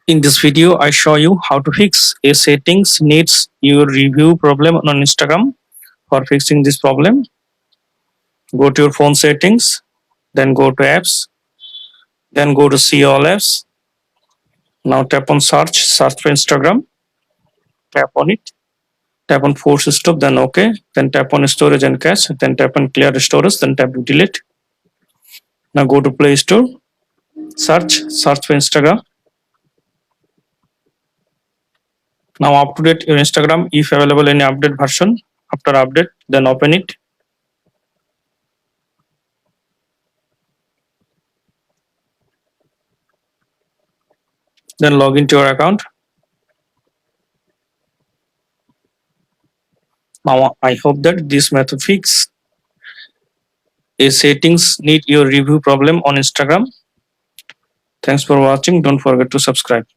In this video, I show you how to fix a settings needs your review problem on Instagram. For fixing this problem, go to your phone settings, then go to apps, then go to see all apps. Now tap on search for Instagram, tap on it, tap on force stop, then OK, then tap on storage and cache, then tap on clear storage, then tap delete. Now go to Play Store, search for Instagram. Now up to date your Instagram if available any update version. After update, then open it. Then log into your account. Now I hope that this method fix a settings need your review problem on Instagram. Thanks for watching. Don't forget to subscribe.